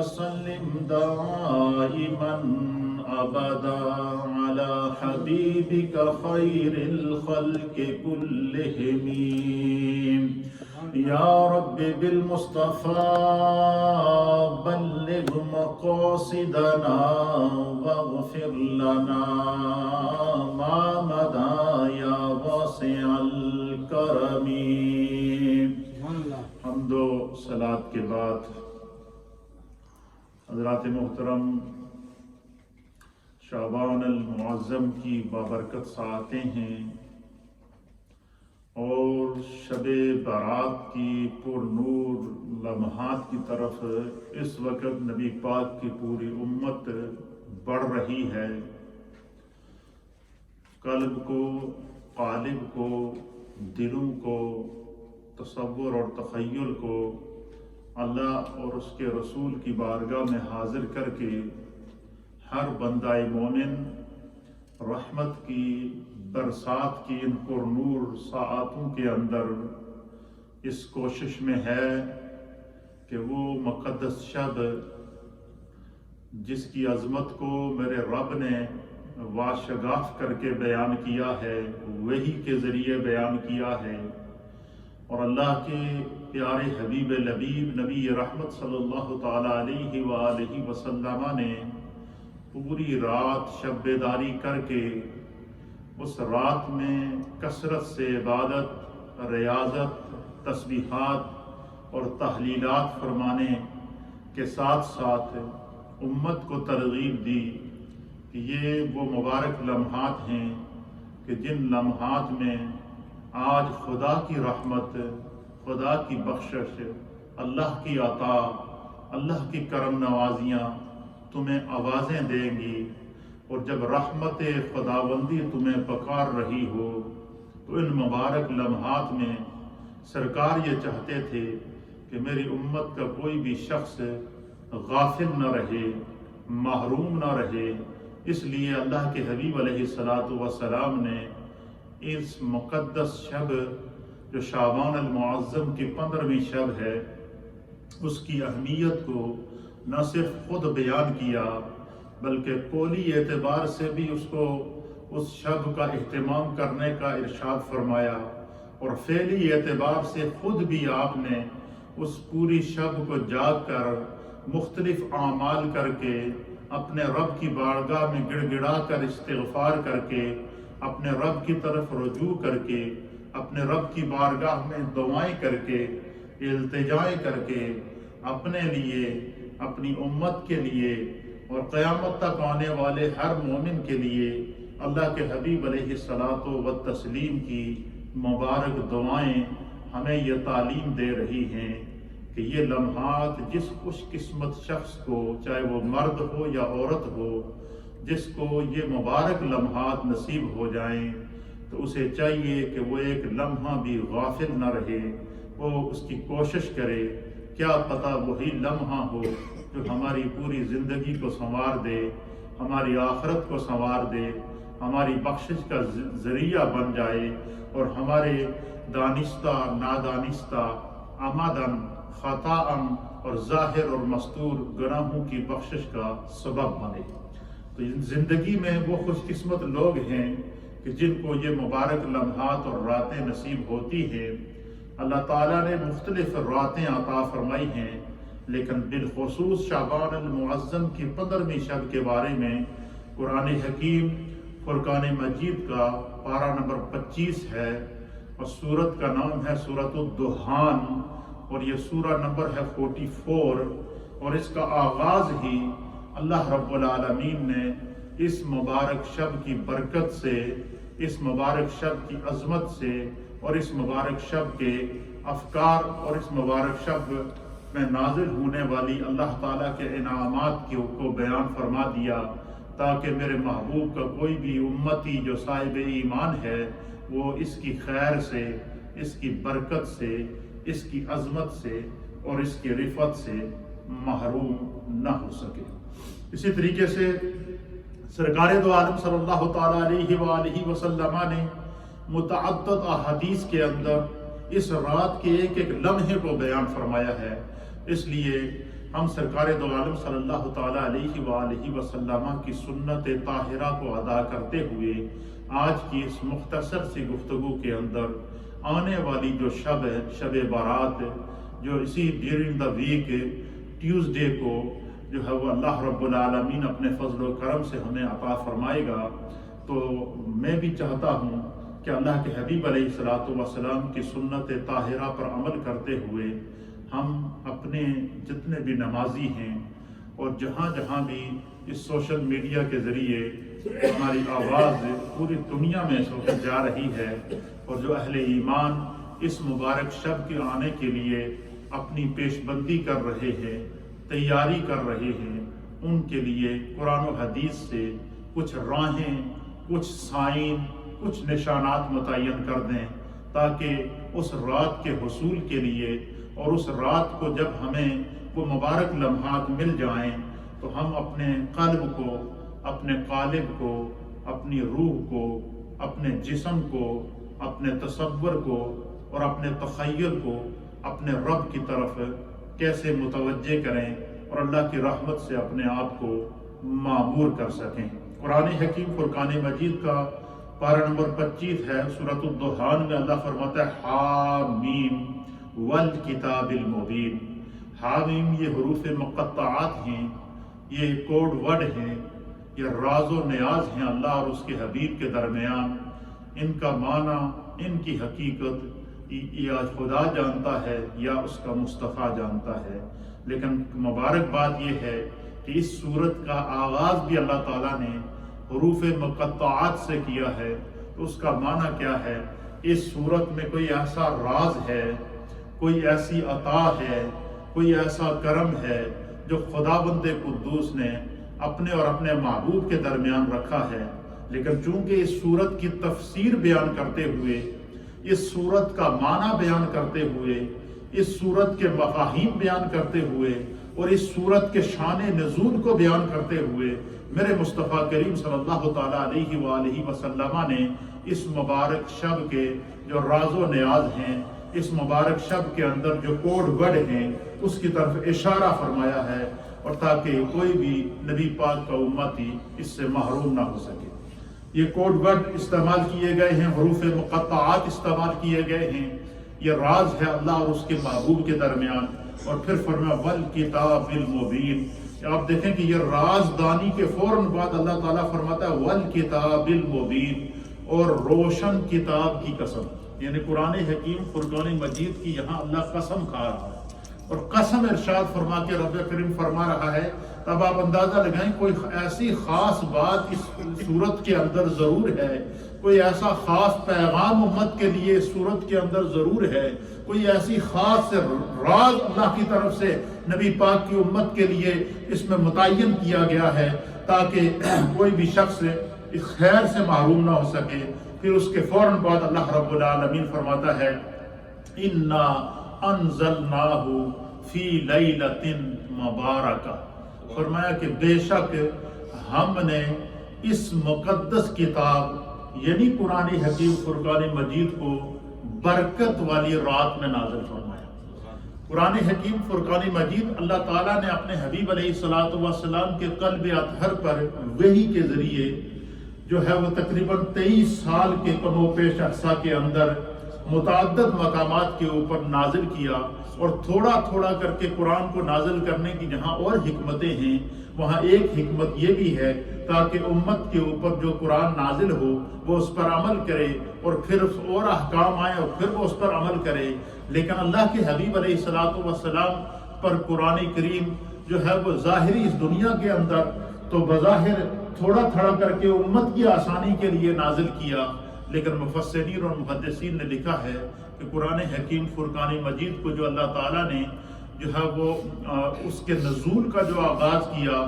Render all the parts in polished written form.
وسلم دائما أبدا على حبيبك خير الخلق كلهم يا رب بالمصطفى بلغ مقاصدنا واغفر لنا ما مدى يا واسع الكرم. حمد و صلات کے بعد حضرات محترم، شعبان المعظم کی بابرکت ساعتیں ہیں اور شب برات کی پر نور لمحات کی طرف اس وقت نبی پاک کی پوری امت بڑھ رہی ہے. قلب کو، قالب کو، دلوں کو، تصور اور تخیل کو اللہ اور اس کے رسول کی بارگاہ میں حاضر کر کے ہر بندہ مومن رحمت کی برسات کی ان پر نور ساعتوں کے اندر اس کوشش میں ہے کہ وہ مقدس شب جس کی عظمت کو میرے رب نے واشگاف کر کے بیان کیا ہے، وحی کے ذریعے بیان کیا ہے، اور اللہ کے پیارے حبیب لبیب نبی رحمت صلی اللہ تعالیٰ علیہ وآلہ وسلم نے پوری رات شب بیداری کر کے اس رات میں کثرت سے عبادت، ریاضت، تسبیحات اور تحلیلات فرمانے کے ساتھ ساتھ امت کو ترغیب دی کہ یہ وہ مبارک لمحات ہیں کہ جن لمحات میں آج خدا کی رحمت، خدا کی بخشش، اللہ کی عطا، اللہ کی کرم نوازیاں تمہیں آوازیں دیں گی، اور جب رحمت خداوندی تمہیں پکار رہی ہو تو ان مبارک لمحات میں سرکار یہ چاہتے تھے کہ میری امت کا کوئی بھی شخص غافل نہ رہے، محروم نہ رہے. اس لیے اللہ کے حبیب علیہ السلام نے اس مقدس شب جو شعبان المعظم کی 15ویں شب ہے، اس کی اہمیت کو نہ صرف خود بیان کیا بلکہ قولی اعتبار سے بھی اس شب کا اہتمام کرنے کا ارشاد فرمایا، اور فعلی اعتبار سے خود بھی آپ نے اس پوری شب کو جاگ کر مختلف اعمال کر کے اپنے رب کی بارگاہ میں گڑ گڑا کر استغفار کر کے اپنے رب کی طرف رجوع کر کے اپنے رب کی بارگاہ میں دعائیں کر کے التجائیں کر کے اپنے لیے، اپنی امت کے لیے اور قیامت تک آنے والے ہر مومن کے لیے اللہ کے حبیب علیہ الصلاۃ والتسلیم کی مبارک دعائیں ہمیں یہ تعلیم دے رہی ہیں کہ یہ لمحات جس خوش قسمت شخص کو، چاہے وہ مرد ہو یا عورت ہو، جس کو یہ مبارک لمحات نصیب ہو جائیں تو اسے چاہیے کہ وہ ایک لمحہ بھی غافل نہ رہے، وہ اس کی کوشش کرے. کیا پتہ وہی لمحہ ہو جو ہماری پوری زندگی کو سنوار دے، ہماری آخرت کو سنوار دے، ہماری بخشش کا ذریعہ بن جائے اور ہمارے دانستہ، نادانستہ، عمدن، خطاً اور ظاہر اور مستور گناہوں کی بخشش کا سبب بنے. تو زندگی میں وہ خوش قسمت لوگ ہیں کہ جن کو یہ مبارک لمحات اور راتیں نصیب ہوتی ہیں. اللہ تعالیٰ نے مختلف راتیں عطا فرمائی ہیں، لیکن بالخصوص شعبان المعظم کی 15ویں شب کے بارے میں قرآن حکیم فرقان مجید کا پارہ نمبر 25 ہے، اور سورت کا نام ہے سورۃ الدخان، اور یہ سورہ نمبر ہے 44، اور اس کا آغاز ہی اللہ رب العالمین نے اس مبارک شب کی برکت سے، اس مبارک شب کی عظمت سے اور اس مبارک شب کے افکار اور اس مبارک شب میں نازل ہونے والی اللہ تعالیٰ کے انعامات کو بیان فرما دیا، تاکہ میرے محبوب کا کوئی بھی امتی جو صاحب ایمان ہے وہ اس کی خیر سے، اس کی برکت سے، اس کی عظمت سے اور اس کی رفعت سے محروم نہ ہو سکے. اسی طریقے سے سرکار دو عالم صلی اللہ تعالیٰ علیہ وآلہ وسلم نے متعدد احادیث کے اندر اس رات کے ایک ایک لمحے کو بیان فرمایا ہے. اس لیے ہم سرکار دو عالم صلی اللہ تعالیٰ علیہ وآلہ وسلم کی سنت طاہرہ کو ادا کرتے ہوئے آج کی اس مختصر سی گفتگو کے اندر آنے والی جو شب ہے، شب بارات، جو اسی ڈیورنگ دا ویک ٹیوزڈے کو جو ہے وہ اللہ رب العالمین اپنے فضل و کرم سے ہمیں عطا فرمائے گا، تو میں بھی چاہتا ہوں کہ اللہ کے حبیب علیہ الصلوۃ والسلام کی سنت طاہرہ پر عمل کرتے ہوئے ہم اپنے جتنے بھی نمازی ہیں اور جہاں جہاں بھی اس سوشل میڈیا کے ذریعے ہماری آواز پوری دنیا میں اس وقت جا رہی ہے، اور جو اہل ایمان اس مبارک شب کے آنے کے لیے اپنی پیش بندی کر رہے ہیں، تیاری کر رہے ہیں، ان کے لیے قرآن و حدیث سے کچھ راہیں، کچھ سائن، کچھ نشانات متعین کر دیں، تاکہ اس رات کے حصول کے لیے اور اس رات کو جب ہمیں وہ مبارک لمحات مل جائیں تو ہم اپنے قلب کو، اپنے قالب کو، اپنی روح کو، اپنے جسم کو، اپنے تصور کو اور اپنے تخیل کو اپنے رب کی طرف کیسے متوجہ کریں اور اللہ کی رحمت سے اپنے آپ کو معمور کر سکیں۔ قرآن حکیم فرقان مجید کا پارہ نمبر 25 ہے، سورۃ الدخان میں اللہ فرماتا ہے حامیم والکتاب المبین۔ حامیم یہ حروف مقطعات ہیں، یہ کوڈ ورڈ ہیں، یہ راز و نیاز ہیں اللہ اور اس کے حبیب کے درمیان۔ ان کا معنی، ان کی حقیقت یا خدا جانتا ہے یا اس کا مصطفیٰ جانتا ہے، لیکن مبارک بات یہ ہے کہ اس سورت کا آغاز بھی اللہ تعالیٰ نے حروف مقطعات سے کیا ہے، تو اس کا معنی کیا ہے؟ اس سورت میں کوئی ایسا راز ہے، کوئی ایسی عطا ہے، کوئی ایسا کرم ہے جو خداوند قدوس نے اپنے اور اپنے محبوب کے درمیان رکھا ہے۔ لیکن چونکہ اس سورت کی تفسیر بیان کرتے ہوئے، اس سورت کا معنی بیان کرتے ہوئے، اس سورت کے مفاہیم بیان کرتے ہوئے اور اس سورت کے شان نزول کو بیان کرتے ہوئے میرے مصطفیٰ کریم صلی اللہ تعالیٰ علیہ وآلہ وسلم نے اس مبارک شب کے جو راز و نیاز ہیں، اس مبارک شب کے اندر جو کوڈ ورڈ ہیں، اس کی طرف اشارہ فرمایا ہے، اور تاکہ کوئی بھی نبی پاک کا امتی اس سے محروم نہ ہو سکے۔ یہ کوڈ ورڈ استعمال کیے گئے ہیں، حروف مقطعات استعمال کیے گئے ہیں، یہ راز ہے اللہ اور اس کے محبوب کے درمیان۔ اور پھر فرمایا والکتاب المبین۔ آپ دیکھیں کہ یہ رازدانی کے فوراً بعد اللہ تعالیٰ فرماتا ہے والکتاب المبین، اور روشن کتاب کی قسم، یعنی قرآن حکیم فرقان مجید کی یہاں اللہ قسم کھا رہا ہے، اور قسم ارشاد فرما کے رب کریم فرما رہا ہے۔ تب آپ اندازہ لگائیں کوئی ایسی خاص بات اس سورت کے اندر ضرور ہے، کوئی ایسا خاص پیغام امت کے لیے اس سورت کے اندر ضرور ہے، کوئی ایسی خاص راز اللہ کی طرف سے نبی پاک کی امت کے لیے اس میں متعین کیا گیا ہے، تاکہ کوئی بھی شخص اس خیر سے محروم نہ ہو سکے۔ پھر اس کے فوراً بعد اللہ رب العالمین فرماتا ہے اِنَّا أَنزَلْنَاهُ فِي لَيْلَةٍ مُبَارَكَةٍ، فرمایا کہ بے شک ہم نے اس مقدس کتاب یعنی قرآن حکیم فرقان مجید کو برکت والی رات میں نازل فرمایا۔ قرآن حکیم فرقان مجید اللہ تعالیٰ نے اپنے حبیب علیہ الصلوۃ والسلام کے قلب اطہر پر وحی کے ذریعے جو ہے وہ تقریباً 23 سال کے کم و پیش عرصہ کے اندر متعدد مقامات کے اوپر نازل کیا، اور تھوڑا تھوڑا کر کے قرآن کو نازل کرنے کی جہاں اور حکمتیں ہیں، وہاں ایک حکمت یہ بھی ہے تاکہ امت کے اوپر جو قرآن نازل ہو وہ اس پر عمل کرے، اور پھر اور احکام آئے اور پھر وہ اس پر عمل کرے۔ لیکن اللہ کے حبیب علیہ الصلوۃ والسلام پر قرآن کریم جو ہے وہ ظاہری اس دنیا کے اندر تو بظاہر تھوڑا تھوڑا کر کے امت کی آسانی کے لیے نازل کیا، لیکن مفسرین اور محدثین نے لکھا ہے کہ قرآن حکیم فرقان مجید کو جو اللہ تعالیٰ نے جو ہے وہ اس کے نزول کا جو آغاز کیا،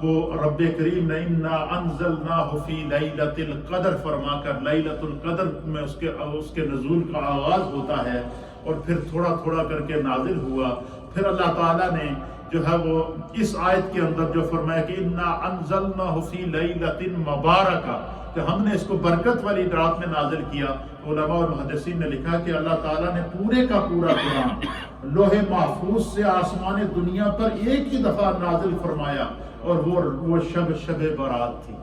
وہ رب کریم نے اِنَّا أَنزَلْنَاهُ فِي لَيْلَةِ الْقَدْرِ فرما کر لیلۃ القدر میں اس کے نزول کا آغاز ہوتا ہے، اور پھر تھوڑا تھوڑا کر کے نازل ہوا۔ پھر اللہ تعالیٰ نے جو ہے وہ اس آیت کے اندر جو فرمایا کہ انا انزلناہ فی لیلۃ مبارکہ، کہ ہم نے اس کو برکت والی رات میں نازل کیا. علماء اور محدثین نے لکھا کہ اللہ تعالیٰ نے پورے کا پورا قرآن لوح محفوظ سے آسمان دنیا پر ایک ہی دفعہ نازل فرمایا، اور وہ شب برات تھی.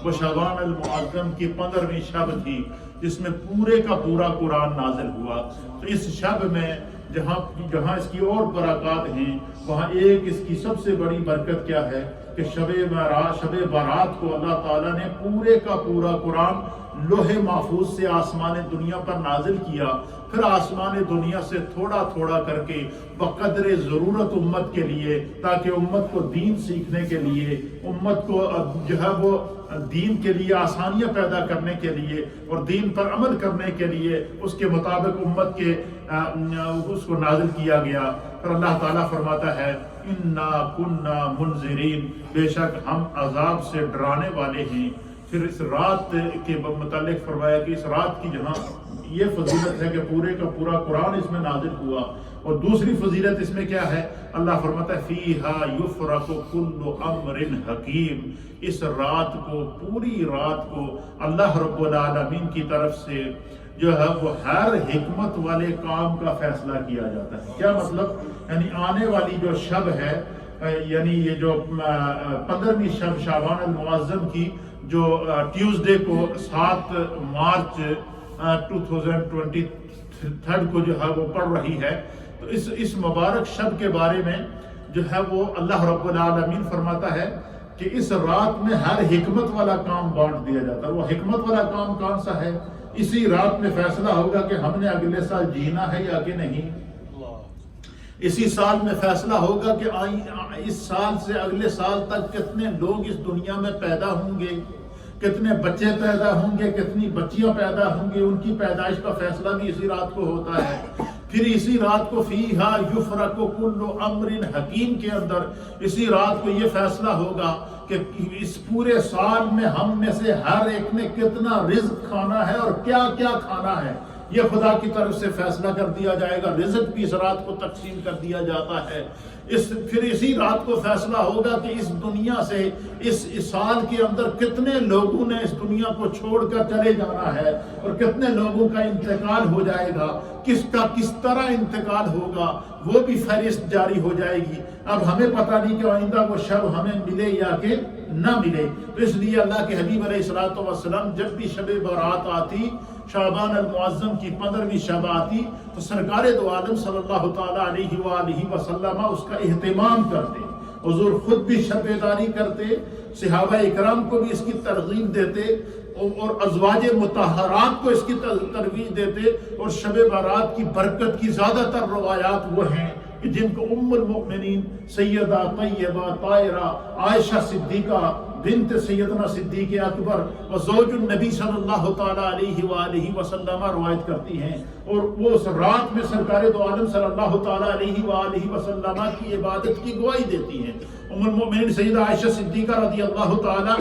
وہ شعبان المعظم کی 15ویں شب تھی جس میں پورے کا پورا قرآن نازل ہوا. تو اس شب میں جہاں اس کی اور برکات ہیں، وہاں ایک اس کی سب سے بڑی برکت کیا ہے کہ شب برات کو اللہ تعالیٰ نے پورے کا پورا قرآن لوح محفوظ سے آسمان دنیا پر نازل کیا. پھر آسمان دنیا سے تھوڑا تھوڑا کر کے بقدر ضرورت امت کے لیے، تاکہ امت کو دین سیکھنے کے لیے، امت کو جو ہے وہ دین کے لیے آسانیاں پیدا کرنے کے لیے اور دین پر عمل کرنے کے لیے اس کے مطابق امت کے اس کو نازل کیا گیا. پھر اللہ تعالیٰ فرماتا ہے انا کنا منذرین، بے شک ہم عذاب سے ڈرانے والے ہیں. پھر اس رات کے متعلق فرمایا کہ اس رات کی جہاں یہ فضیلت ہے کہ پورے کا پورا قرآن اس میں نازل ہوا، اور دوسری فضیلت اس میں کیا ہے، اللہ فرماتا ہے فیہا یفرق کل امر حکیم. اس رات کو، پوری رات کو اللہ رب العالمین کی طرف سے جو ہے وہ ہر حکمت والے کام کا فیصلہ کیا جاتا ہے. کیا مطلب؟ یعنی آنے والی جو شب ہے، یعنی یہ جو 15ویں شب شعبان المعظم کی جو ٹیوزڈے کو 7 مارچ 2023 کو جو ہے وہ پڑ رہی ہے، تو اس مبارک شب کے بارے میں جو ہے وہ اللہ رب العالمین فرماتا ہے کہ اس رات میں ہر حکمت والا کام بانٹ دیا جاتا ہے. وہ حکمت والا کام کون سا ہے؟ اسی رات میں فیصلہ ہوگا کہ ہم نے اگلے سال جینا ہے یا کہ نہیں. اسی سال میں فیصلہ ہوگا کہ اس سال سے اگلے سال تک کتنے لوگ اس دنیا میں پیدا ہوں گے، کتنے بچے پیدا ہوں گے، کتنی بچیاں پیدا ہوں گی. ان کی پیدائش کا فیصلہ بھی اسی رات کو ہوتا ہے. پھر اسی رات کو فیہا یفرق کل امر حکیم کے اندر اسی رات کو یہ فیصلہ ہوگا کہ اس پورے سال میں ہم میں سے ہر ایک نے کتنا رزق کھانا ہے اور کیا کیا کھانا ہے. یہ خدا کی طرف سے فیصلہ کر دیا جائے گا. رزق بھی اس رات کو تقسیم کر دیا جاتا ہے. پھر اسی رات کو فیصلہ ہوگا کہ اس دنیا سے اس سال کے اندر کتنے لوگوں نے اس دنیا کو چھوڑ کر چلے جانا ہے اور کتنے لوگوں کا انتقال ہو جائے گا. کس کا کس طرح انتقال ہوگا وہ بھی فہرست جاری ہو جائے گی. اب ہمیں پتہ نہیں کہ آئندہ وہ شب ہمیں ملے یا کہ نہ ملے. تو اس لیے اللہ کے حبیب علیہ الصلوۃ والسلام جب بھی شب برات آتی، شعبان المعظم کی 15ویں شب آتی، تو سرکار دو عالم صلی اللہ تعالیٰ علیہ وآلہ وسلم اس کا اہتمام کرتے. حضور خود بھی شب بیداری کرتے، صحابہ اکرام کو بھی اس کی ترغیب دیتے اور ازواج مطہرات کو اس کی ترویج دیتے. اور شب برات کی برکت کی زیادہ تر روایات وہ ہیں کہ جن کو ام المؤمنین سیدہ طیبہ طاہرہ عائشہ صدیقہ بنت سیدنا صدیق اکبر و زوج النبی صلی اللہ تعالیٰ علیہ وآلہ وسلم روایت کرتی ہیں. اور وہ اس رات میں سرکار دو عالم صلی اللہ تعالیٰ علیہ وآلہ وسلم کی عبادت کی گواہی دیتی ہیں. ام المؤمنین سیدہ عائشہ صدیقہ رضی اللہ تعالیٰ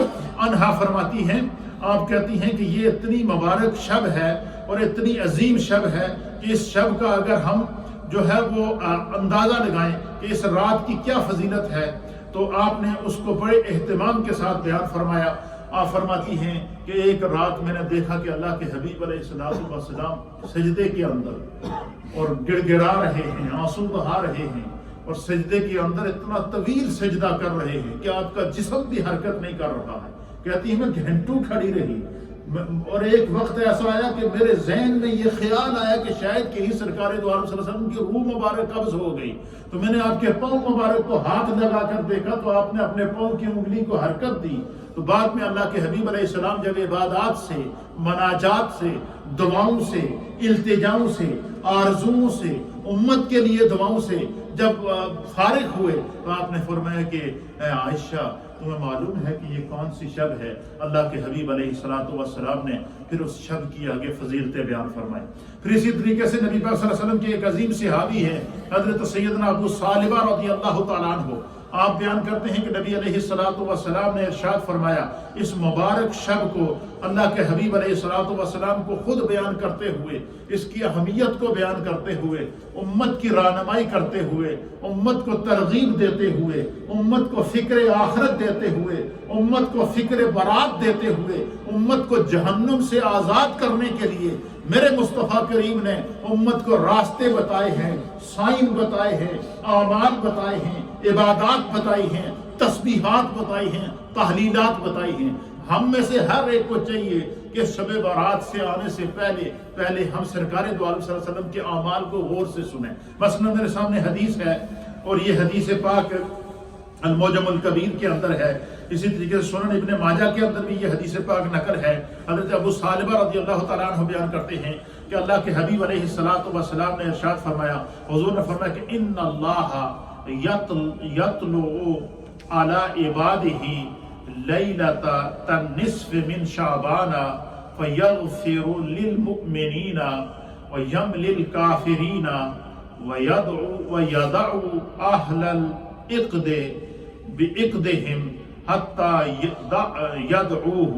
عنہا فرماتی ہیں، آپ کہتی ہیں کہ یہ اتنی مبارک شب ہے اور اتنی عظیم شب ہے کہ اس شب کا اگر ہم جو ہے وہ اندازہ لگائیں کہ اس رات کی کیا فضیلت ہے، تو آپ نے اس کو بڑے اہتمام کے ساتھ بیان فرمایا. آپ فرماتی ہیں کہ ایک رات میں نے دیکھا کہ اللہ کے حبیب علیہ الصلوۃ والسلام سجدے کے اندر اور گڑ گڑا رہے ہیں، آنسو بہا رہے ہیں، اور سجدے کے اندر اتنا طویل سجدہ کر رہے ہیں کہ آپ کا جسم بھی حرکت نہیں کر رہا ہے. کہتی ہے میں گھنٹوں کھڑی رہی، اور ایک وقت ایسا آیا کہ میرے ذہن میں یہ خیال آیا کہ شاید کہیں سرکار دو عالم صلی اللہ علیہ وسلم کی روح مبارک قبض ہو گئی. تو میں نے آپ کے پاؤں مبارک کو ہاتھ لگا کر دیکھا تو آپ نے اپنے پاؤں کی انگلی کو حرکت دی. تو بعد میں اللہ کے حبیب علیہ السلام جب عبادات سے، مناجات سے، دعاؤں سے، التجاؤں سے، آرزوؤں سے، امت کے لیے دعاؤں سے جب فارغ ہوئے تو آپ نے فرمایا کہ اے عائشہ تمہیں معلوم ہے کہ یہ کون سی شب ہے؟ اللہ کے حبیب علیہ الصلوۃ والسلام نے پھر اس شب کی آگے فضیلتیں بیان فرمائی. پھر اسی طریقے سے نبی پاک صلی اللہ علیہ وسلم کے ایک عظیم صحابی ہیں حضرت سیدنا ابو ثعلبہ رضی اللہ تعالیٰ عنہ. آپ بیان کرتے ہیں کہ نبی علیہ الصلوۃ والسلام نے ارشاد فرمایا، اس مبارک شب کو اللہ کے حبیب علیہ الصلوۃ والسلام کو خود بیان کرتے ہوئے، اس کی اہمیت کو بیان کرتے ہوئے، امت کی رہنمائی کرتے ہوئے، امت کو ترغیب دیتے ہوئے، امت کو فکر آخرت دیتے ہوئے، امت کو فکر برات دیتے ہوئے، امت کو جہنم سے آزاد کرنے کے لیے میرے مصطفیٰ کریم نے امت کو راستے بتائے ہیں، سائن بتائے ہیں، اعمال بتائے ہیں، عبادات بتائی ہیں، تسبیحات بتائی ہیں، تحلیلات بتائی ہیں۔ ہم میں سے ہر ایک کو چاہیے کہ شب برات سے آنے سے پہلے ہم سرکار دو عالم صلی اللہ علیہ وسلم کے اعمال کو غور سے سنیں۔ مثلا میرے سامنے حدیث ہے، اور یہ حدیث پاک المعجم الکبیر کے اندر ہے، اسی طریقے سے سنن ابن ماجہ کے اندر بھی یہ حدیث پاک نقل ہے۔ حضرت ابو ثعلبہ رضی اللہ تعالیٰ عنہ بیان کرتے ہیں کہ اللہ کے حبیب علیہ الصلوۃ والسلام نے ارشاد فرمایا، حضور نے فرمایا کہ ان اللہ یطلع علی عبادہ لیلۃ النصف من شعبان فیغفر للمؤمنین ویملی الکافرین ویدع اہل العقد بعقدہم حتی یدعوہ۔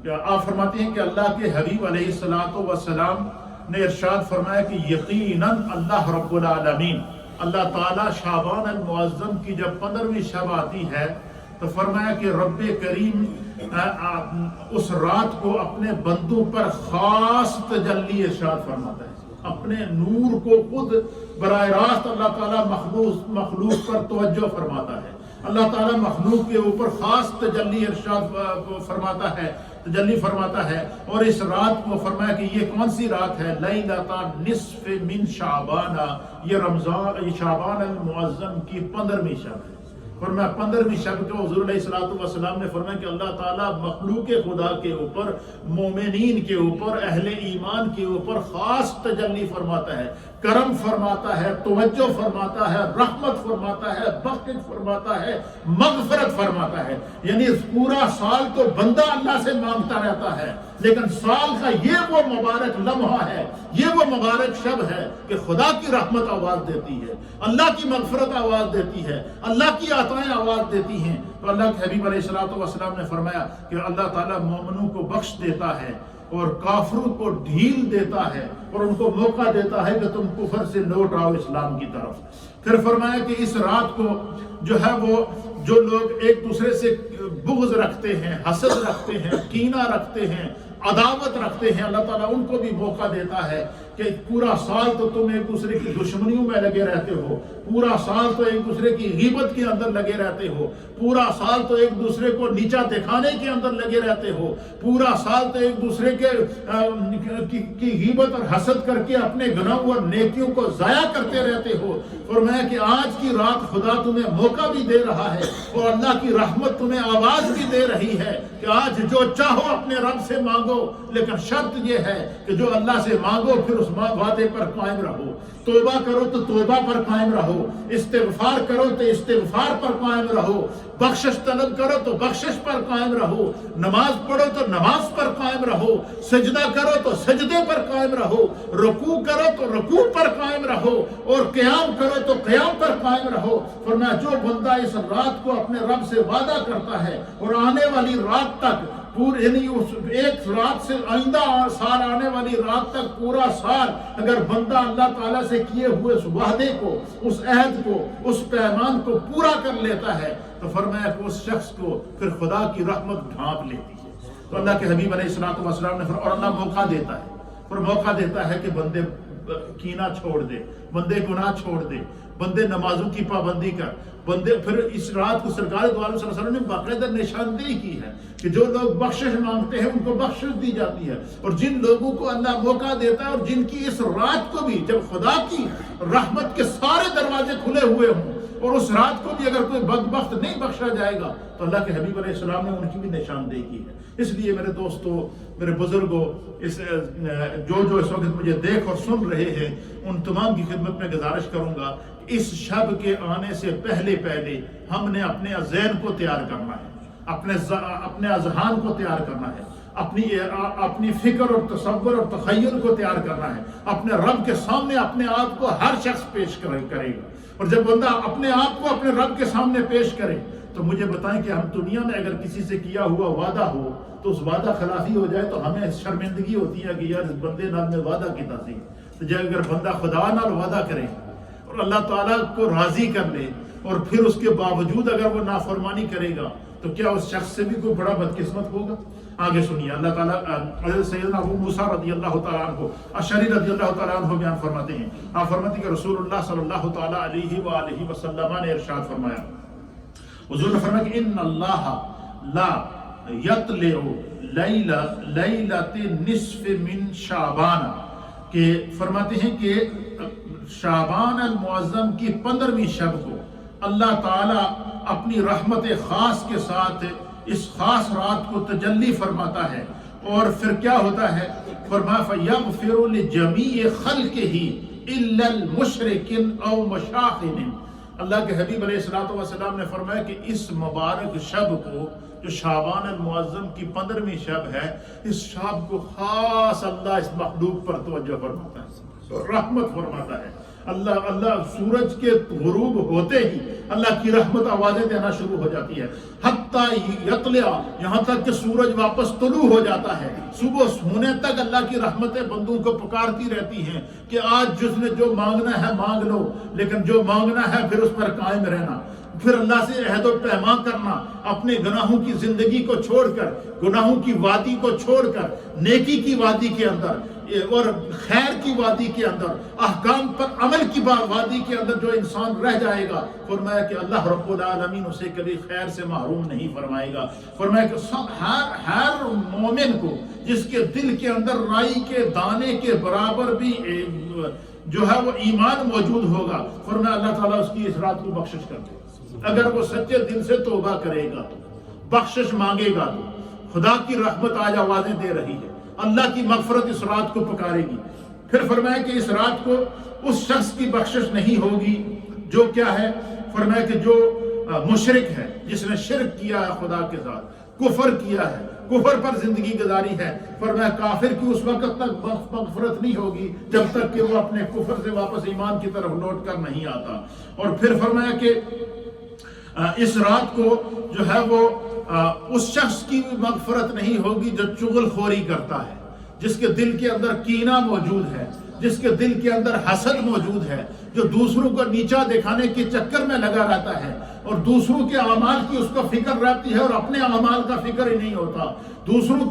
آپ فرماتے ہیں کہ اللہ کے حبیب علیہ الصلوۃ والسلام نے ارشاد فرمایا کہ یقیناً اللہ رب العالمین، اللہ تعالیٰ شعبان المعظم کی جب 15ویں شب آتی ہے تو فرمایا کہ رب کریم اس رات کو اپنے بندوں پر خاص تجلی ارشاد فرماتا ہے، اپنے نور کو خود براہ راست اللہ تعالیٰ مخلوق پر توجہ فرماتا ہے، اللہ تعالیٰ مخلوق کے اوپر خاص تجلی ارشاد فرماتا ہے، تجلی فرماتا ہے۔ اور اس رات کو فرمایا کہ یہ کون سی رات ہے؟ لیلۃ نصف من شعبان، یہ شعبان المعظم کی 15ویں شب ہے۔ فرمایا 15ویں شب کو حضور علیہ الصلوۃ والسلام نے فرمایا کہ اللہ تعالیٰ مخلوق خدا کے اوپر، مومنین کے اوپر، اہل ایمان کے اوپر خاص تجلی فرماتا ہے، کرم فرماتا ہے، توجہ فرماتا ہے، رحمت فرماتا ہے، بخشش فرماتا ہے، مغفرت فرماتا ہے۔ یعنی پورا سال تو بندہ اللہ سے مانگتا رہتا ہے، لیکن سال کا یہ وہ مبارک لمحہ ہے، یہ وہ مبارک شب ہے کہ خدا کی رحمت آواز دیتی ہے، اللہ کی مغفرت آواز دیتی ہے، اللہ کی عطائیں آواز دیتی ہیں۔ تو اللہ کے حبیب علیہ الصلوۃ والسلام نے فرمایا کہ اللہ تعالیٰ مومنوں کو بخش دیتا ہے اور کافروں کو ڈھیل دیتا ہے، اور ان کو موقع دیتا ہے کہ تم کفر سے لوٹ آؤ اسلام کی طرف۔ پھر فرمایا کہ اس رات کو جو ہے وہ جو لوگ ایک دوسرے سے بغض رکھتے ہیں، حسد رکھتے ہیں، کینہ رکھتے ہیں، عداوت رکھتے ہیں، اللہ تعالیٰ ان کو بھی موقع دیتا ہے کہ پورا سال تو تم ایک دوسرے کی دشمنیوں میں لگے رہتے ہو، پورا سال تو ایک دوسرے کی غیبت کے اندر لگے رہتے ہو، پورا سال تو ایک دوسرے کو نیچا دکھانے کے اندر لگے رہتے ہو، پورا سال تو ایک دوسرے کی غیبت اور حسد کر کے اپنے گناہوں اور نیکیوں کو ضائع کرتے رہتے ہو۔ فرمایا کہ آج کی رات خدا تمہیں موقع بھی دے رہا ہے اور اللہ کی رحمت تمہیں آواز بھی دے رہی ہے کہ آج جو چاہو اپنے رب سے مانگو، لیکن شرط یہ ہے کہ جو اللہ سے مانگو پھر اس وعدے پر قائم رہو، توبہ کرو تو توبہ پر قائم رہو، استغفار کرو تو استغفار پر قائم رہو، بخشش طلب کرو تو بخشش پر قائم رہو، نماز پڑھو تو نماز پر قائم رہو، سجدہ کرو تو سجدے پر قائم رہو، رکوع کرو تو رکوع پر قائم رہو، اور قیام کرو تو قیام پر قائم رہو۔ فرمایا جو بندہ اس رات کو اپنے رب سے وعدہ کرتا ہے اور آنے والی رات تک یعنی اس ایک رات سے آئندہ سال آنے والی رات تک پورا سال اگر بندہ اللہ تعالیٰ سے کیے ہوئے اس وعدے کو، اس عہد کو، اس پیمان کو پورا کر لیتا ہے تو فرمایا کہ اس شخص کو پھر خدا کی رحمت ڈھانپ لیتی ہے۔ تو اللہ کے حبیب علیہ الصلوۃ والسلام نے اور اللہ موقع دیتا ہے، اور موقع دیتا ہے کہ بندے کینہ چھوڑ دے، بندے گناہ چھوڑ دے، بندے نمازوں کی پابندی کر، بندے پھر اس رات کو سرکار دو عالم صلی اللہ علیہ وسلم نے باقاعدہ نشاندہی کی ہے کہ جو لوگ بخشش مانگتے ہیں ان کو بخشش دی جاتی ہے، اور جن لوگوں کو اللہ موقع دیتا ہے اور جن کی اس رات کو بھی جب خدا کی رحمت کے سارے دروازے کھلے ہوئے ہوں اور اس رات کو بھی اگر کوئی بدبخت نہیں بخشا جائے گا تو اللہ کے حبیب علیہ السلام نے ان کی بھی نشاندہی کی ہے۔ اس لیے میرے دوستو، میرے بزرگوں، جو اس وقت مجھے دیکھ اور سن رہے ہیں ان تمام کی خدمت میں گزارش کروں گا کہ اس شب کے آنے سے پہلے ہم نے اپنے ذہن کو تیار کرنا ہے، اپنے اذہان کو تیار کرنا ہے، اپنی فکر اور تصور اور تخیل کو تیار کرنا ہے، اپنے رب کے سامنے اپنے آپ کو ہر شخص پیش کرے گا، اور جب بندہ اپنے آپ کو اپنے رب کے سامنے پیش کرے تو مجھے بتائیں کہ ہم دنیا میں اگر کسی سے کیا ہوا وعدہ ہو تو اس وعدہ خلافی ہو جائے تو ہمیں شرمندگی ہوتی ہے کہ یار اس بندے نال میں وعدہ کیتا سی. تو جب اگر بندہ خدا نال وعدہ کرے اور اللہ تعالیٰ کو راضی کر لے اور پھر اس کے باوجود اگر وہ نافرمانی کرے گا تو کیا اس شخص سے بھی کوئی بڑا بدقسمت ہوگا؟ آگے سنیے اللہ تعالیٰ حضرت سیدنا ابو موسیٰ رضی اللہ تعالیٰ عنہ اشعری رضی اللہ تعالیٰ عنہ بیان فرماتے ہیں. آپ فرماتے ہیں کہ رسول اللہ صلی اللہ تعالیٰ علیہ وآلہ وسلم نے ارشاد فرمایا, حضور نے فرمایا کہ ان اللہ لا یطلع لیلۃ نصف من شعبان, کہ فرماتے ہیں کہ شعبان المعظم کی 15ویں شب کو اللہ تعالیٰ اپنی رحمت خاص کے ساتھ اس خاص رات کو تجلی فرماتا ہے. اور پھر کیا ہوتا ہے؟ فرمایا فَيَغْفِرُ لِجَمِيعِ خَلْقِهِ إِلَّا الْمُشْرِكِينَ أَوْ مَشَاقِنٍ. اللہ کے حبیب علیہ الصلوۃ والسلام نے فرمایا کہ اس مبارک شب کو جو شعبان المعظم کی 15ویں شب ہے, اس شب کو خاص اللہ اس مخلوق پر توجہ فرماتا ہے, رحمت فرماتا ہے. اللہ سورج کے غروب ہوتے ہی اللہ کی رحمت آوازیں دینا شروع ہو جاتی ہے, حتیٰ یطلع, یہاں تک کہ سورج واپس طلوع ہو جاتا ہے. صبح ہونے تک اللہ کی رحمتیں بندوں کو پکارتی رہتی ہیں کہ آج جس نے جو مانگنا ہے مانگ لو, لیکن جو مانگنا ہے پھر اس پر قائم رہنا, پھر اللہ سے عہد و پیمان کرنا, اپنے گناہوں کی زندگی کو چھوڑ کر, گناہوں کی وادی کو چھوڑ کر نیکی کی وادی کے اندر اور خیر کی وادی کے اندر, احکام پر عمل کی وادی کے اندر جو انسان رہ جائے گا, فرمایا کہ اللہ رب العالمین اسے کبھی خیر سے محروم نہیں فرمائے گا. فرمایا کہ ہر مومن کو جس کے دل کے اندر رائی کے دانے کے برابر بھی جو ہے وہ ایمان موجود ہوگا, فرمایا اللہ تعالیٰ اس کی اس رات کو بخشش کر دے. اگر وہ سچے دل سے توبہ کرے گا تو, بخشش مانگے گا تو, خدا کی رحمت آج آوازیں دے رہی ہے, اللہ کی مغفرت اس رات کو پکارے گی. پھر فرمایا کہ اس رات کو اس شخص کی بخشش نہیں ہوگی جو کیا ہے, فرمایا کہ جو مشرک ہے, جس نے شرک کیا ہے خدا کے ساتھ, کفر کیا ہے, کفر پر زندگی گزاری ہے. فرمایا کافر کی اس وقت تک مغفرت نہیں ہوگی جب تک کہ وہ اپنے کفر سے واپس ایمان کی طرف لوٹ کر نہیں آتا. اور پھر فرمایا کہ اس رات کو جو ہے وہ اس شخص کی مغفرت نہیں ہوگی جو چغل خوری کرتا ہے, جس کے دل کے اندر کینہ موجود ہے, جس کے دل کے اندر حسد موجود ہے, جو دوسروں کو نیچا دکھانے کے چکر میں لگا رہتا ہے اور دوسروں کے اعمال کی اس کو فکر رہتی ہے اور اپنے اعمال کا فکر ہی نہیں ہوتا, دوسروں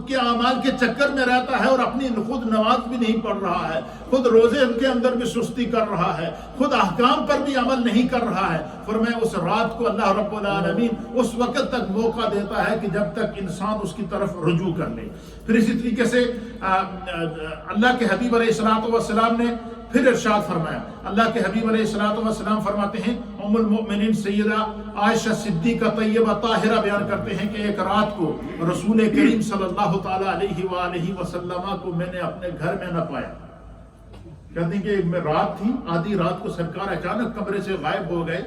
کے اعمال کے چکر میں رہتا ہے اور اپنی خود نماز بھی نہیں پڑھ رہا ہے, خود روزے کے اندر بھی سستی کر رہا ہے, خود احکام پر بھی عمل نہیں کر رہا ہے. فرمایا اس رات کو اللہ رب العالمین اس وقت تک موقع دیتا ہے کہ جب تک انسان اس کی طرف رجوع کر لے. پھر اسی طریقے سے اللہ کے حبیب علیہ الصلوۃ والسلام نے پھر ارشاد فرمایا, اللہ کے حبیب علیہ الصلوۃ والسلام فرماتے ہیں, ام المؤمنین سیدہ عائشہ صدیقہ طیبہ طاہرہ بیان کرتے ہیں کہ ایک رات کو رسول کریم صلی اللہ تعالیٰ علیہ وآلہ وسلم کو میں نے اپنے گھر میں نہ پایا. کہتے ہیں کہ رات تھی, آدھی رات کو سرکار اچانک کمرے سے غائب ہو گئے,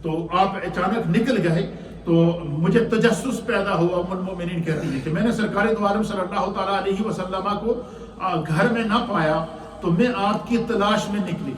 تو آپ اچانک نکل گئے, تو مجھے تجسس پیدا ہوا. ام المؤمنین کہتی ہیں کہ میں نے سرکار دو عالم صلی اللہ تعالیٰ علیہ وسلم کو گھر میں نہ پایا تو میں آپ کی تلاش میں نکلی.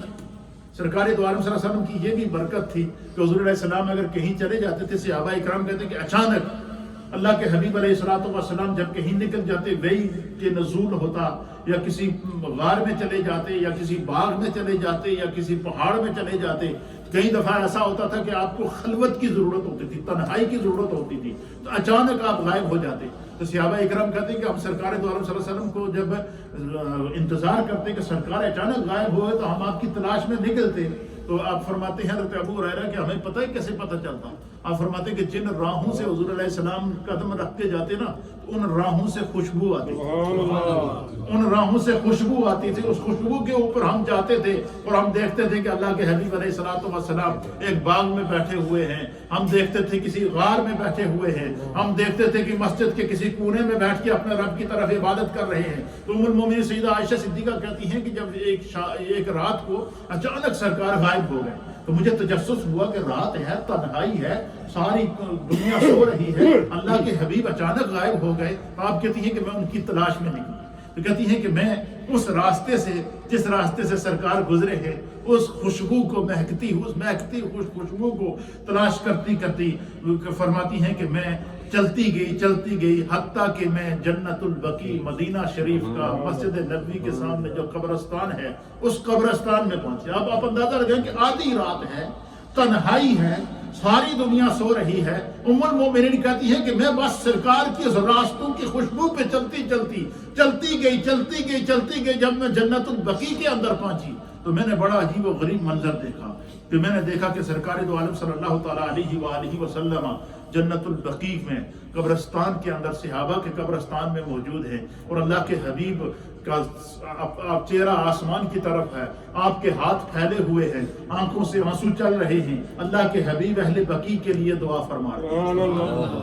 سرکار دو عالم صلی اللہ علیہ وسلم کی یہ بھی برکت تھی کہ حضور علیہ السلام اگر کہیں چلے جاتے تھے, صحابہ اکرام کہتے ہیں کہ اچانک اللہ کے حبیب علیہ السلام جب کہیں نکل جاتے, وحی کے نزول ہوتا, یا کسی غار میں چلے جاتے, یا کسی باغ میں چلے جاتے, یا کسی پہاڑ میں چلے جاتے. کئی دفعہ ایسا ہوتا تھا کہ آپ کو خلوت کی ضرورت ہوتی تھی, تنہائی کی ضرورت ہوتی تھی, تو اچانک آپ غائب ہو جاتے. تو صحابہ اکرام کہتے ہیں کہ ہم سرکار دو عالم صلی اللہ علیہ وسلم کو جب انتظار کرتے کہ سرکار اچانک غائب ہوئے تو ہم آپ کی تلاش میں نکلتے. تو آپ فرماتے ہیں حضرت ابو ہریرہ کہ ہمیں پتہ ہے کیسے پتہ چلتا. آپ فرماتے ہیں کہ جن راہوں سے حضور علیہ السلام قدم رکھتے جاتے نا, ان راہوں سے خوشبو آتی تھی, ان راہوں سے خوشبو آتی تھی. اس خوشبو کے اوپر ہم جاتے تھے اور ہم دیکھتے تھے کہ اللہ کے حبیب علیہ السلام ایک باغ میں بیٹھے ہوئے ہیں, ہم دیکھتے تھے کسی غار میں بیٹھے ہوئے ہیں, ہم دیکھتے تھے کہ مسجد کے کسی کونے میں بیٹھ کے اپنے رب کی طرف عبادت کر رہے ہیں. تو ام المومنین سیدہ عائشہ صدیقہ کہتی ہیں کہ جب ایک رات کو اچانک سرکار غائب ہو گئے تو مجھے تجسس ہوا کہ رات ہے, تنہائی ہے, ساری دنیا سو رہی ہے, اللہ کے حبیب اچانک غائب ہو گئے. آپ کہتی ہیں کہ میں ان کی تلاش میں نکلی. تو کہتی ہیں کہ میں اس راستے سے جس راستے سے سرکار گزرے ہیں، اس خوشبو کو مہکتی خوشبو کو تلاش کرتی فرماتی ہیں کہ میں چلتی گئی حتیٰ کہ میں جنت البقیع مدینہ شریف کا مسجد نبوی کے سامنے جو قبرستان ہے اس قبرستان میں پہنچے۔ اب آپ اندازہ لگائیں کہ آدھی رات ہے، تنہائی ہے، ساری دنیا سو رہی ہے، ام المومنین کہتی ہے کہ میں بس سرکار کی راستوں کی خوشبو پہ چلتی گئی۔ جب میں جنت البقیع کے اندر پہنچی تو میں نے بڑا عجیب و غریب منظر دیکھا کہ میں نے دیکھا کہ سرکار دو عالم صلی اللہ تعالیٰ علیہ وآلہ وسلم جنت البقیع میں قبرستان کے اندر صحابہ کے قبرستان میں موجود ہیں، اور اللہ کے حبیب کا چہرہ آسمان کی طرف ہے، آپ کے ہاتھ پھیلے ہوئے ہیں، آنکھوں سے آنسو چل رہے ہیں، اللہ کے حبیب اہل بقیع کے لیے دعا فرما رہے ہیں،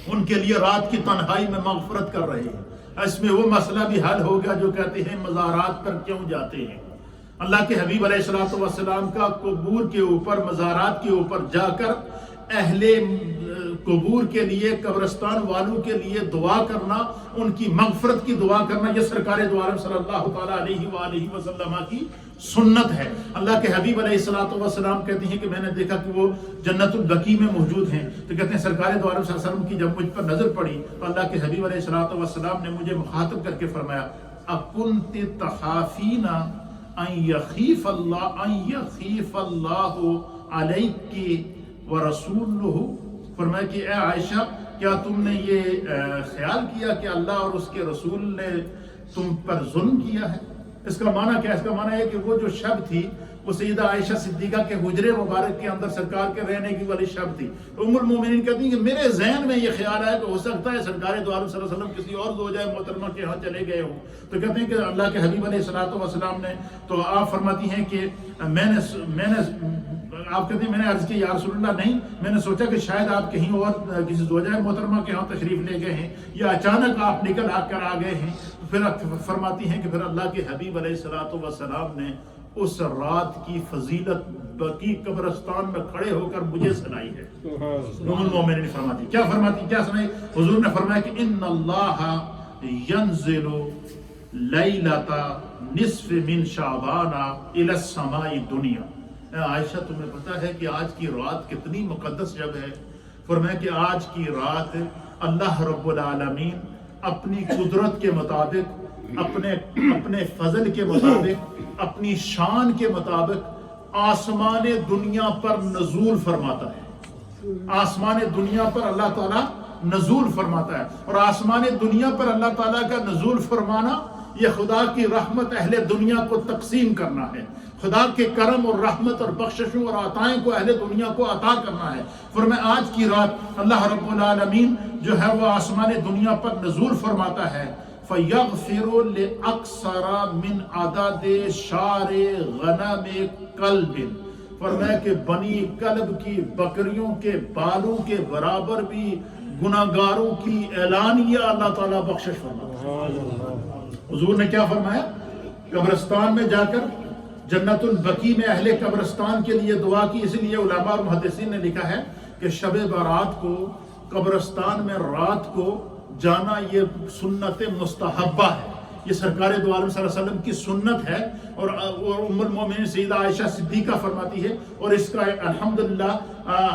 ان کے لیے رات کی تنہائی میں مغفرت کر رہے ہیں۔ اس میں وہ مسئلہ بھی حل ہو گیا جو کہتے ہیں مزارات پر کیوں جاتے ہیں۔ اللہ کے حبیب علیہ السلام کا قبور کے اوپر، مزارات کے اوپر جا کر اہل قبور کے لیے، قبرستان والوں کے لیے دعا کرنا، ان کی مغفرت کی دعا کرنا، یہ سرکار دو عالم صلی اللہ تعالیٰ علیہ وآلہ وسلم کی سنت ہے۔ اللہ کے حبیب علیہ السلام کہتے ہیں کہ میں نے دیکھا کہ وہ جنت البقیع میں موجود ہیں، تو کہتے ہیں سرکار دو عالم صلی اللہ علیہ وسلم کی جب مجھ پر نظر پڑی تو اللہ کے حبیب علیہ السلام نے مجھے مخاطب کر کے فرمایا، اَكُنْتِ تَخَافِينَ ان یخیف اللہ علیک ورسولہ، فرمایا کہ اے عائشہ کیا تم نے یہ خیال کیا کہ اللہ اور اس کے رسول نے تم پر ظلم کیا ہے؟ اس کا معنی کیا ہے؟ اس کا معنی ہے کہ وہ جو شب تھی وہ سیدہ عائشہ صدیقہ کے حجرے مبارک کے اندر سرکار کے رہنے کی والی شب تھی۔ تو ام المومنین کہتی ہیں کہ میرے ذہن میں یہ خیال آیا کہ ہو سکتا ہے سرکار دو عالم صلی اللہ علیہ وسلم کسی اور زوجہ محترمہ کے ہاں چلے گئے ہوں۔ تو کہتے ہیں کہ اللہ کے حبیب علیہ السلام نے، تو آپ فرماتی ہیں کہ آپ کہتے ہیں میں نے عرض کی یا رسول اللہ نہیں، میں نے سوچا کہ شاید آپ کہیں اور کسی زوجہ محترمہ کے ہاں تشریف لے گئے ہیں یا اچانک آپ نکل کر آ گئے ہیں۔ پھر فرماتی ہیں کہ پھر اللہ کے حبیب علیہ السلام نے اس رات کی فضیلت بقیع قبرستان میں کھڑے ہو کر مجھے سنائی ہے۔ ام المومنین فرماتی کیا سنائی؟ حضور نے فرمایا کہ ان اللہ ینزل لیلۃ نصف من شعبان الی السماء الدنیا۔ عائشہ تمہیں پتہ ہے کہ آج کی رات کتنی مقدس جب ہے؟ فرمایا کہ آج کی رات اللہ رب العالمین اپنی قدرت کے مطابق، اپنے فضل کے مطابق، اپنی شان کے مطابق آسمان دنیا پر نزول فرماتا ہے۔ آسمان دنیا پر اللہ تعالیٰ نزول فرماتا ہے، اور آسمان دنیا پر اللہ تعالیٰ کا نزول فرمانا یہ خدا کی رحمت اہل دنیا کو تقسیم کرنا ہے، خدا کے کرم اور رحمت اور بخششوں اور عطائیں کو اہل دنیا کو عطا کرنا ہے۔ فرمایا آج کی رات اللہ رب العالمین جو ہے وہ آسمان دنیا پر نزول فرماتا ہے، فَيَغْفِرُ لِأَكْثَرَ مِنْ عَدَدِ شَعْرِ غَنَمِ كَلْبٍ۔ فرمایا کہ بنی کلب کی بکریوں کے بالوں کے برابر بھی گناہگاروں کی اعلانیہ اللہ تعالیٰ بخشش فرماتا ہے۔ حضور نے کیا فرمایا؟ قبرستان میں جا کر جنت البقیع میں اہل قبرستان کے لیے دعا کی۔ اس لیے علماء اور محدثین نے لکھا ہے کہ شب برات کو قبرستان میں رات کو جانا یہ سنت مستحبہ ہے، یہ سرکار دو عالم صلی اللہ علیہ وسلم کی سنت ہے، اور ام المومنین سیدہ عائشہ صدیقہ فرماتی ہے، اور اس کا الحمدللہ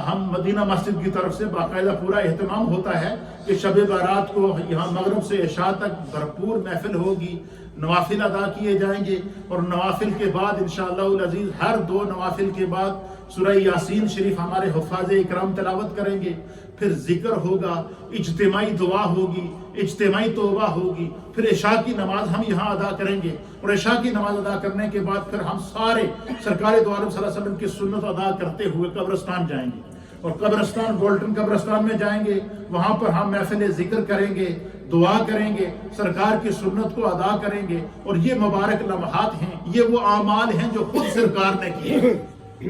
ہم مدینہ مسجد کی طرف سے باقاعدہ پورا اہتمام ہوتا ہے کہ شب برات کو یہاں مغرب سے عشاء تک بھرپور محفل ہوگی، نوافل ادا کیے جائیں گے، اور نوافل کے بعد انشاءاللہ العزیز ہر 2 نوافل کے بعد سورہ یاسین شریف ہمارے حفاظ اکرام تلاوت کریں گے، پھر ذکر ہوگا، اجتماعی دعا ہوگی، اجتماعی توبہ ہوگی، پھر عشاء کی نماز ہم یہاں ادا کریں گے، اور عشاء کی نماز ادا کرنے کے بعد پھر ہم سارے سرکار دو عالم صلی اللہ علیہ وسلم کی سنت ادا کرتے ہوئے قبرستان جائیں گے، اور قبرستان گولڈن قبرستان میں جائیں گے، وہاں پر ہم محفل ذکر کریں گے، دعا کریں گے، سرکار کی سنت کو ادا کریں گے، اور یہ مبارک لمحات ہیں، یہ وہ اعمال ہیں جو خود سرکار نے کیے۔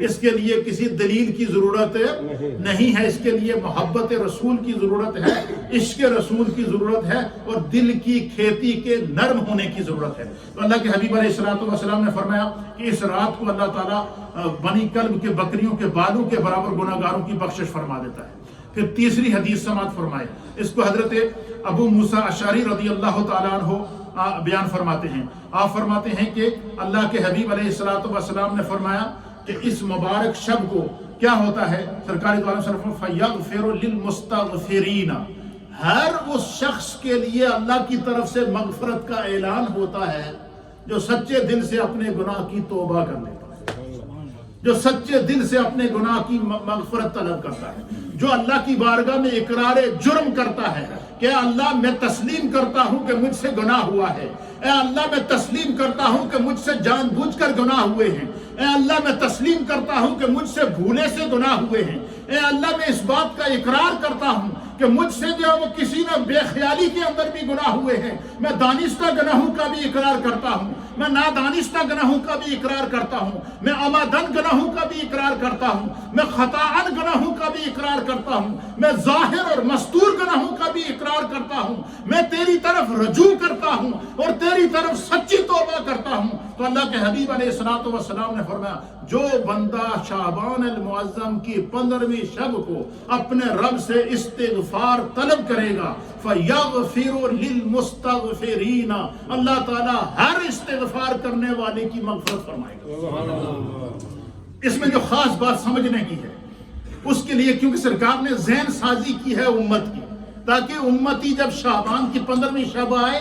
اس کے لیے کسی دلیل کی ضرورت نہیں ہے، اس کے لیے محبت رسول کی ضرورت ہے، عشق رسول کی ضرورت ہے، اور دل کی کھیتی کے نرم ہونے کی ضرورت ہے۔ تو اللہ کے حبیب علیہ السلام نے فرمایا کہ اس رات کو اللہ تعالیٰ بنی کلب کے بکریوں کے بالوں کے برابر گناہگاروں کی بخشش فرما دیتا ہے۔ پھر تیسری حدیث سماعت فرمائے، اس کو حضرت ابو موسیٰ اشعری رضی اللہ تعالیٰ عنہ بیان فرماتے ہیں. آپ فرماتے ہیں کہ اللہ کے حبیب علیہ الصلوۃ والسلام نے فرمایا کہ اس مبارک شب کو کیا ہوتا ہے, سرکار دو عالم صلی اللہ علیہ وسلم فَيَغْفِرُ لِلْمُسْتَغْفِرِينَ, ہر اس شخص کے لیے اللہ کی طرف سے مغفرت کا اعلان ہوتا ہے جو سچے دل سے اپنے گناہ کی توبہ کر لیتا ہے, جو سچے دل سے اپنے گناہ کی مغفرت طلب کرتا ہے, جو اللہ کی بارگاہ میں اقرار جرم کرتا ہے کہ اللہ میں تسلیم کرتا ہوں کہ مجھ سے گناہ ہوا ہے, اے اللہ میں تسلیم کرتا ہوں کہ مجھ سے جان بوجھ کر گناہ ہوئے ہیں, اے اللہ میں تسلیم کرتا ہوں کہ مجھ سے بھولے سے گناہ ہوئے ہیں, اے اللہ میں اس بات کا اقرار کرتا ہوں کہ مجھ سے جو وہ کسی نے بے خیالی کے اندر بھی گناہ ہوئے ہیں, میں دانستہ گناہوں کا بھی اقرار کرتا ہوں, میں نادانستہ گناہوں کا بھی اقرار کرتا ہوں, میں عمدن گناہوں کا بھی اقرار کرتا ہوں, میں خطاً گناہوں کا بھی اقرار کرتا ہوں, میں ظاہر اور مستور گناہوں کا بھی اقرار کرتا ہوں, میں تیری طرف رجوع کرتا ہوں اور تیری طرف سچی توبہ کرتا ہوں. تو اللہ کے حبیب علیہ الصلوۃ والسلام نے فرمایا جو بندہ شعبان المعظم کی 15ویں شب کو اپنے رب سے استغفار طلب کرے گا فَيَغْفِرُ لِلْمُسْتَغْفِرِينَ, اللہ تعالیٰ ہر استغفار کرنے والے کی مغفرت فرمائے گا. اس میں جو خاص بات سمجھنے کی ہے اس کے لیے, کیونکہ سرکار نے ذہن سازی کی ہے امت کی, تاکہ امتی جب شعبان کی 15ویں شب آئے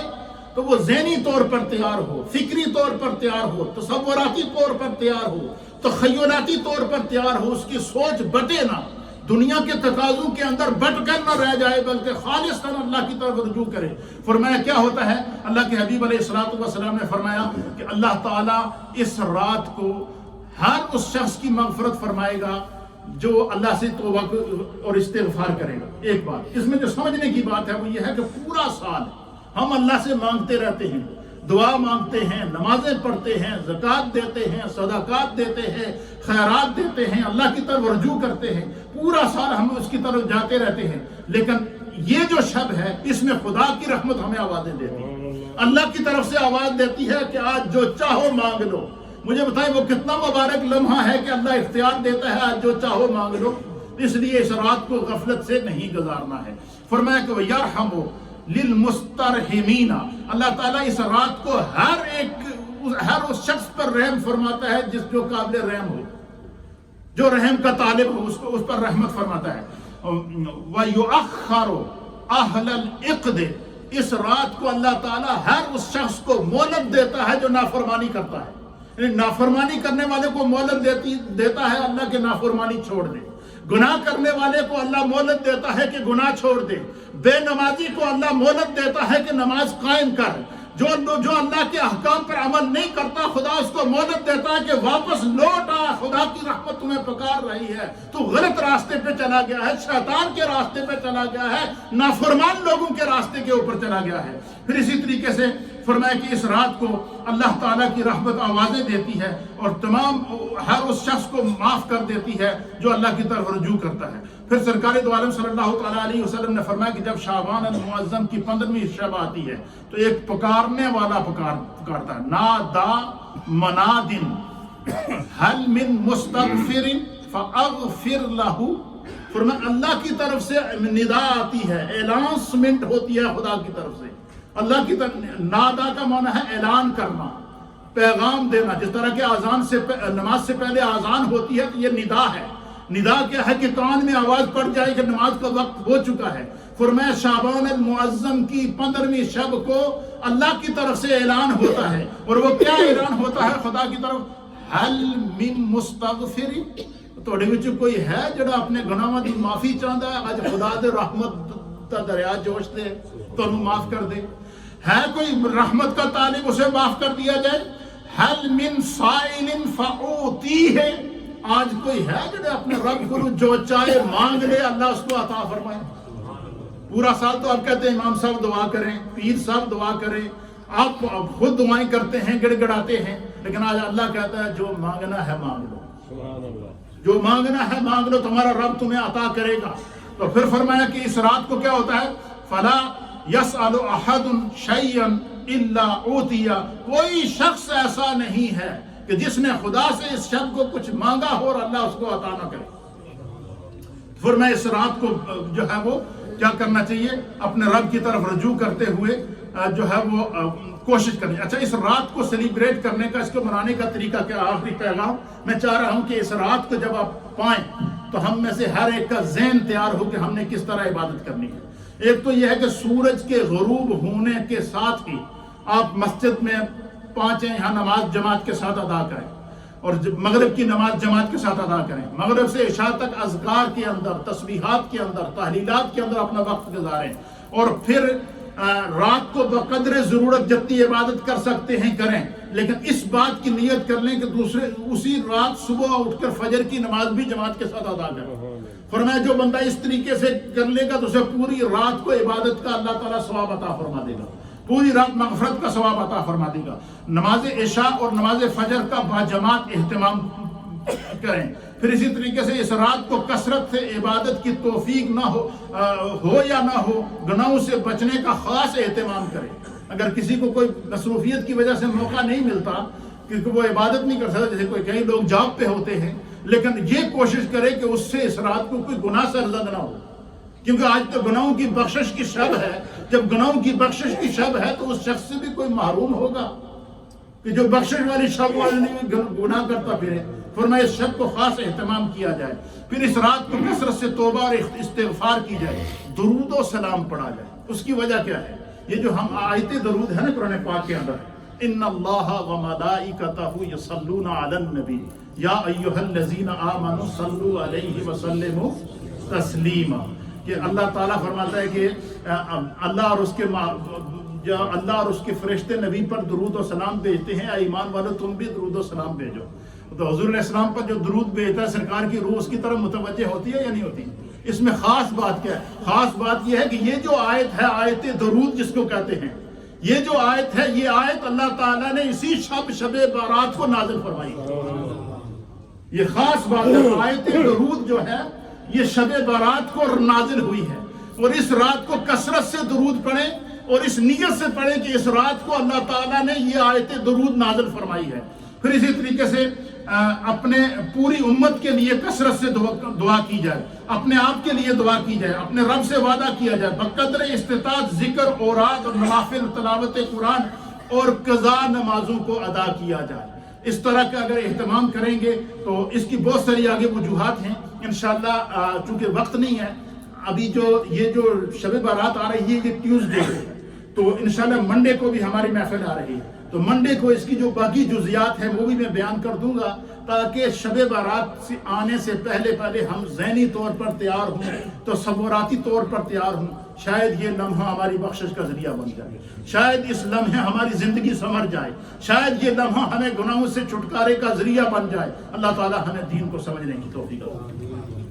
تو وہ ذہنی طور پر تیار ہو, فکری طور پر تیار ہو, تصوراتی طور پر تیار ہو, تخیلاتی طور پر تیار ہو, اس کی سوچ بٹے نہ, دنیا کے تقاضوں کے اندر بٹ کر نہ رہ جائے بلکہ خالصاً اللہ کی طرف رجوع کرے. فرمایا کیا ہوتا ہے, اللہ کے حبیب علیہ الصلوۃ والسلام نے فرمایا کہ اللہ تعالیٰ اس رات کو ہر اس شخص کی مغفرت فرمائے گا جو اللہ سے توبہ اور استغفار کرے گا. ایک بات اس میں جو سمجھنے کی بات ہے وہ یہ ہے کہ پورا سال ہم اللہ سے مانگتے رہتے ہیں, دعا مانگتے ہیں, نمازیں پڑھتے ہیں, زکوٰۃ دیتے ہیں, صدقات دیتے ہیں, خیرات دیتے ہیں, اللہ کی طرف رجوع کرتے ہیں, پورا سال ہم اس کی طرف جاتے رہتے ہیں, لیکن یہ جو شب ہے اس میں خدا کی رحمت ہمیں آوازیں دیتی ہے, اللہ کی طرف سے آواز دیتی ہے کہ آج جو چاہو مانگ لو. مجھے بتائیں وہ کتنا مبارک لمحہ ہے کہ اللہ اختیار دیتا ہے آج جو چاہو مانگ لو. اس لیے اس رات کو غفلت سے نہیں گزارنا ہے. فرمایا کہ وَيَرْحَمُ للمسترحمین, اللہ تعالیٰ اس رات کو ہر اس شخص پر رحم فرماتا ہے جس جو قابل رحم ہو, جو رحم کا طالب ہو, اس پر رحمت فرماتا ہے. وَيُؤَخَّرُ أَهْلَ الْعِقْدِ, اس رات کو اللہ تعالیٰ ہر اس شخص کو مہلت دیتا ہے جو نافرمانی کرتا ہے, یعنی نافرمانی کرنے والے کو مہلت دیتا ہے اللہ کے نافرمانی چھوڑ دے, گناہ کرنے والے کو اللہ مہلت دیتا ہے کہ گناہ چھوڑ دے, بے نمازی کو اللہ مہلت دیتا ہے کہ نماز قائم کر, جو اللہ کے احکام پر عمل نہیں کرتا خدا اس کو مہلت دیتا ہے کہ واپس لوٹ آ, خدا کی رحمت تمہیں پکار رہی ہے, تو غلط راستے پہ چلا گیا ہے, شیطان کے راستے پہ چلا گیا ہے, نافرمان لوگوں کے راستے کے اوپر چلا گیا ہے. پھر اسی طریقے سے فرمایا کہ اس رات کو اللہ تعالیٰ کی رحمت آوازیں دیتی ہے اور تمام ہر اس شخص کو معاف کر دیتی ہے جو اللہ کی طرف رجوع کرتا ہے. پھر سرکار دو عالم صلی اللہ تعالیٰ علیہ وسلم نے فرمایا کہ جب شعبان المعظم کی 15ویں شب آتی ہے تو ایک پکارنے والا پکارتا ہے, نادا منادن هل من مستغفر فاغفر له. فرمایا اللہ کی طرف سے ندا آتی ہے, اعلانسمنٹ ہوتی ہے خدا کی طرف سے. اللہ کی طرف نادا کا معنی ہے اعلان کرنا, پیغام دینا. جس طرح کہ آذان سے نماز سے پہلے آذان ہوتی ہے تو یہ ندا ہے. ندا کیا ہے کہ کان میں آواز پڑ جائے کہ نماز کا وقت ہو چکا ہے. فرمایا شعبان المعظم کی 15ویں شب کو اللہ کی طرف سے اعلان ہوتا ہے, اور وہ کیا اعلان ہوتا ہے خدا کی طرف, هل من مستغفر, تھوڑے وچ کوئی ہے جڑا اپنے گناہاں دی معافی چاہندا ہے, اج خدا دے رحمت دا دریا جوش دے تانوں معاف کر دے. ہے کوئی رحمت کا طالب, اسے معاف کر دیا جائے. هل من سائل فاعطیہ, آج کوئی ہے جڑے اپنے رب کو جو چاہے مانگ لے اللہ اس کو عطا فرمائے. پورا سال تو آپ کہتے ہیں امام صاحب دعا کریں, پیر صاحب دعا کریں, آپ خود دعائیں کرتے ہیں, گڑ گڑاتے ہیں, لیکن آج اللہ کہتا ہے جو مانگنا ہے مانگ لو, جو مانگنا ہے مانگ لو, تمہارا رب تمہیں عطا کرے گا. تو پھر فرمایا کہ اس رات کو کیا ہوتا ہے, فلا یسأل احد شیئا الا اعطی, کوئی شخص ایسا نہیں ہے کہ جس نے خدا سے اس شب کو کچھ مانگا ہو اور اللہ اس کو عطا نہ کرے. پھر میں اس رات کو جو ہے وہ کیا کرنا چاہیے, اپنے رب کی طرف رجوع کرتے ہوئے جو ہے وہ کوشش کرنی۔ اچھا، اس رات کو سیلیبریٹ کرنے کا، اس کو منانے کا طریقہ کیا؟ آخری پیغام میں چاہ رہا ہوں کہ اس رات کو جب آپ پائیں تو ہم میں سے ہر ایک کا ذہن تیار ہو کہ ہم نے کس طرح عبادت کرنی ہے۔ ایک تو یہ ہے کہ سورج کے غروب ہونے کے ساتھ ہی آپ مسجد میں پہنچیں، یہاں نماز جماعت کے ساتھ ادا کریں، اور مغرب کی نماز جماعت کے ساتھ ادا کریں۔ مغرب سے عشاء تک اذکار کے اندر، تسبیحات کے اندر، تحلیلات کے اندر اپنا وقت گزاریں، اور پھر رات کو بقدر ضرورت جتنی عبادت کر سکتے ہیں کریں، لیکن اس بات کی نیت کر لیں کہ اسی رات صبح اٹھ کر فجر کی نماز بھی جماعت کے ساتھ ادا کریں۔ فرمایا جو بندہ اس طریقے سے کر لے گا تو اسے پوری رات کو عبادت کا اللہ تعالیٰ ثواب عطا فرما دے گا، پوری رات مغفرت کا ثواب عطا فرما دے گا۔ نماز عشاء اور نماز فجر کا باجماعت اہتمام کریں۔ پھر اسی طریقے سے اس رات کو کثرت سے عبادت کی توفیق نہ ہو یا نہ ہو، گناہوں سے بچنے کا خاص اہتمام کریں۔ اگر کسی کو کوئی مصروفیت کی وجہ سے موقع نہیں ملتا کیونکہ وہ عبادت نہیں کر سکتا، جیسے کوئی کئی لوگ جاب پہ ہوتے ہیں، لیکن یہ کوشش کرے کہ اس سے اس رات کو کوئی گناہ سرزد نہ ہو، کیونکہ آج تو گناہوں کی بخشش کی شب ہے۔ جب گناہوں کی بخشش کی شب ہے تو اس شخص سے بھی کوئی محروم ہوگا کہ جو بخشش والی شب والی گناہ کرتا پھرے۔ فرمایا اس شب کو خاص اہتمام کیا جائے۔ پھر اس رات کو کثرت سے توبہ اور استغفار کی جائے، درود و سلام پڑھا جائے۔ اس کی وجہ کیا ہے؟ یہ جو ہم آیت درود ہے نا قرآن پاک کے اندر، ان اللہ و ملائکتہ یصلون علی النبی یا ایھا الذین آمنوا صلوا علیہ وسلموا تسلیما، کہ اللہ تعالیٰ فرماتا ہے کہ اللہ اور اس کے فرشتے نبی پر درود و سلام بھیجتے ہیں، اے ایمان والو تم بھی درود و سلام بھیجو۔ تو حضور علیہ السلام پر جو درود بھیجتا ہے سرکار کی روح اس کی طرف متوجہ ہوتی ہے یا نہیں ہوتی؟ اس میں خاص بات کیا ہے؟ خاص بات یہ ہے کہ یہ جو آیت ہے، آیت درود جس کو کہتے ہیں، یہ جو آیت ہے، یہ آیت اللہ تعالیٰ نے اسی شب بارات کو نازل فرمائی۔ یہ خاص بات ہے، آیت درود جو ہے یہ شب بارات کو نازل ہوئی ہے، اور اس رات کو کثرت سے درود پڑھیں اور اس نیت سے پڑھیں کہ اس رات کو اللہ تعالیٰ نے یہ آیت درود نازل فرمائی ہے۔ پھر اسی طریقے سے اپنے پوری امت کے لیے کثرت سے دعا کی جائے، اپنے آپ کے لیے دعا کی جائے، اپنے رب سے وعدہ کیا جائے، بقدر استطاعت ذکر، اوراد اور نوافل، تلاوت قرآن اور قضا نمازوں کو ادا کیا جائے۔ اس طرح کا اگر اہتمام کریں گے تو اس کی بہت ساری آگے وجوہات ہیں انشاءاللہ۔ چونکہ وقت نہیں ہے ابھی، یہ جو شب بارات آ رہی ہے یہ ٹیوزڈے ہے، تو انشاءاللہ منڈے کو بھی ہماری محفل آ رہی ہے، تو منڈے کو اس کی جو باقی جزیات ہیں وہ بھی میں بیان کر دوں گا، تاکہ شب بارات سے آنے سے پہلے ہم ذہنی طور پر تیار ہوں، تصوراتی طور پر تیار ہوں۔ شاید یہ لمحہ ہماری بخشش کا ذریعہ بن جائے، شاید اس لمحے ہماری زندگی سنور جائے، شاید یہ لمحہ ہمیں گناہوں سے چھٹکارے کا ذریعہ بن جائے۔ اللہ تعالی ہمیں دین کو سمجھنے کی توفیق عطا فرمائے۔